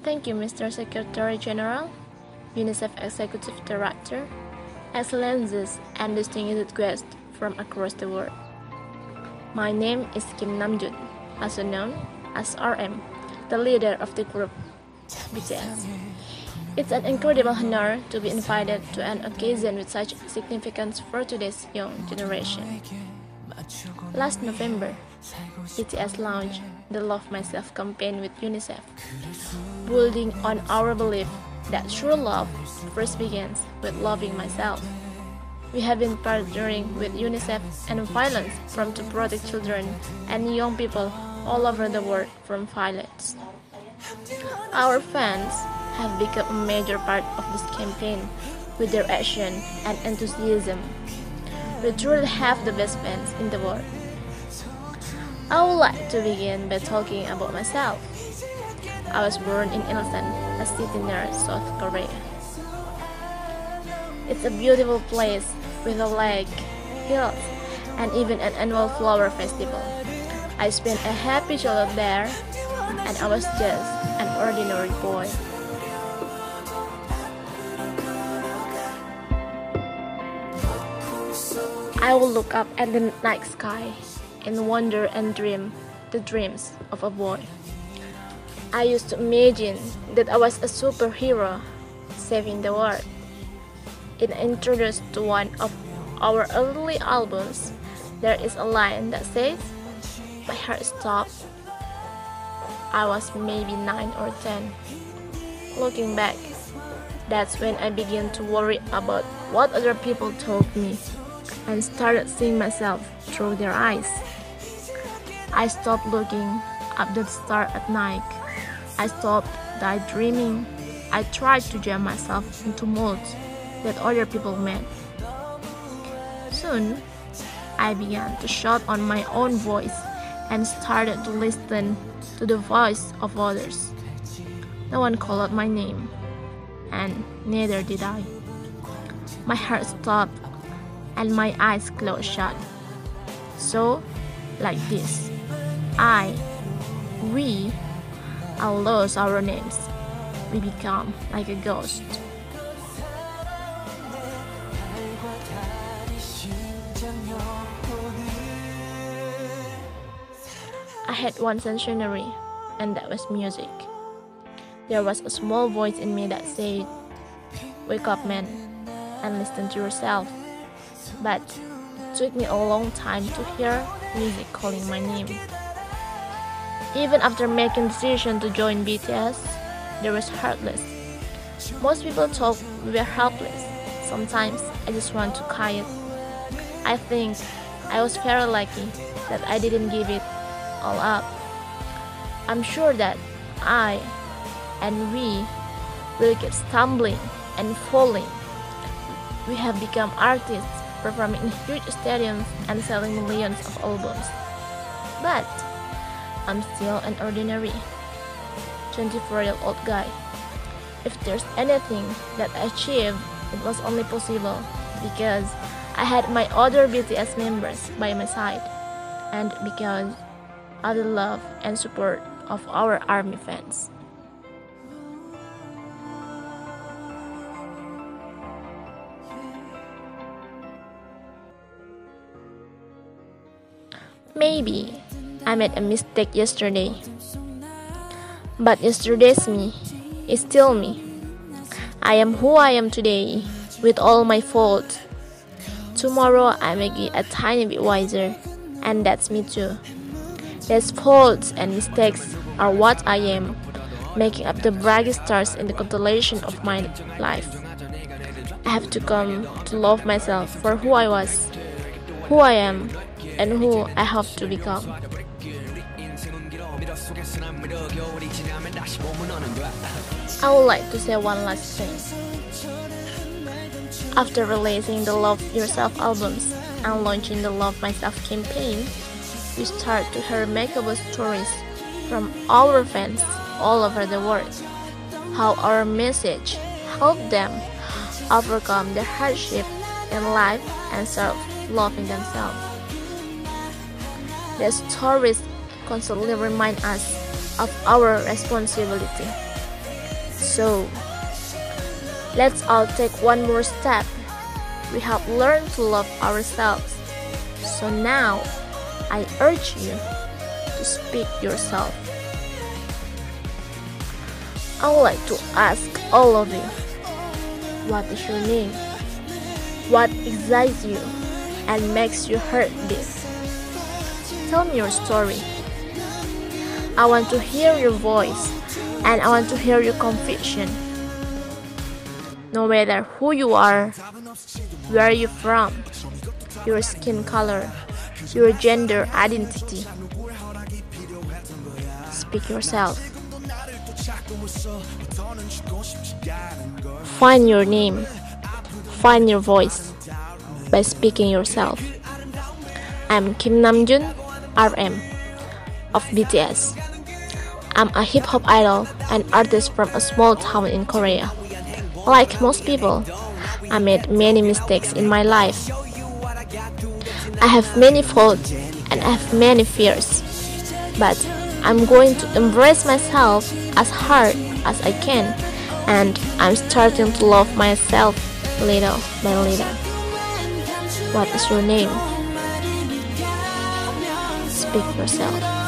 Thank you, Mr. Secretary General, UNICEF Executive Director, Excellencies and distinguished guests from across the world. My name is Kim Namjoon, also known as RM, the leader of the group BTS. It's an incredible honor to be invited to an occasion with such significance for today's young generation. Last November, BTS launched the Love Myself campaign with UNICEF, building on our belief that true love first begins with loving myself. We have been partnering with UNICEF and Violence From to protect children and young people all over the world from violence. Our fans have become a major part of this campaign with their action and enthusiasm. We truly have the best fans in the world. I would like to begin by talking about myself. I was born in Ilsan, a city near South Korea. It's a beautiful place with a lake, hills, and even an annual flower festival. I spent a happy childhood there, and I was just an ordinary boy. I will look up at the night sky and wonder and dream the dreams of a boy. I used to imagine that I was a superhero saving the world. In introduced to one of our early albums, there is a line that says, "My heart stopped." I was maybe 9 or 10. Looking back, that's when I began to worry about what other people told me and started seeing myself through their eyes. I stopped looking up the stars at night. I stopped daydreaming. I tried to jam myself into molds that other people made. Soon, I began to shout on my own voice and started to listen to the voice of others. No one called out my name, and neither did I. My heart stopped and my eyes closed shut. So, like this, we all lost our names. We become like a ghost. I had one scenary, and that was music. There was a small voice in me that said, "Wake up, man, and listen to yourself." But it took me a long time to hear music calling my name. Even after making the decision to join BTS, there was heartless. Most people thought we were helpless. Sometimes I just want to quiet. I think I was very lucky that I didn't give it all up. I'm sure that I and we will keep stumbling and falling. We have become artists, performing in huge stadiums and selling millions of albums. But I'm still an ordinary 24-year-old guy. If there's anything that I achieved, it was only possible because I had my other BTS members by my side, and because of the love and support of our ARMY fans. Maybe I made a mistake yesterday, but yesterday's me is still me. I am who I am today, with all my faults. Tomorrow I may get a tiny bit wiser, and that's me too. These faults and mistakes are what I am, making up the brightest stars in the constellation of my life. I have to come to love myself for who I was, who I am, and who I hope to become. I would like to say one last thing. After releasing the Love Yourself albums and launching the Love Myself campaign, we start to hear remarkable stories from our fans all over the world. How our message helped them overcome their hardship in life and start loving themselves. Their stories constantly remind us of our responsibility So, let's all take one more step. We have learned to love ourselves. So now, I urge you to speak yourself. I would like to ask all of you, what is your name? What excites you and makes you hurt this? Tell me your story. I want to hear your voice and I want to hear your conviction. No matter who you are, where you're from, your skin color, your gender identity, speak yourself. Find your name, find your voice by speaking yourself. I'm Kim Namjoon, RM of BTS. I'm a hip-hop idol and artist from a small town in Korea. Like most people, I made many mistakes in my life. I have many faults and I have many fears. But I'm going to embrace myself as hard as I can, and I'm starting to love myself little by little. What is your name? Speak yourself.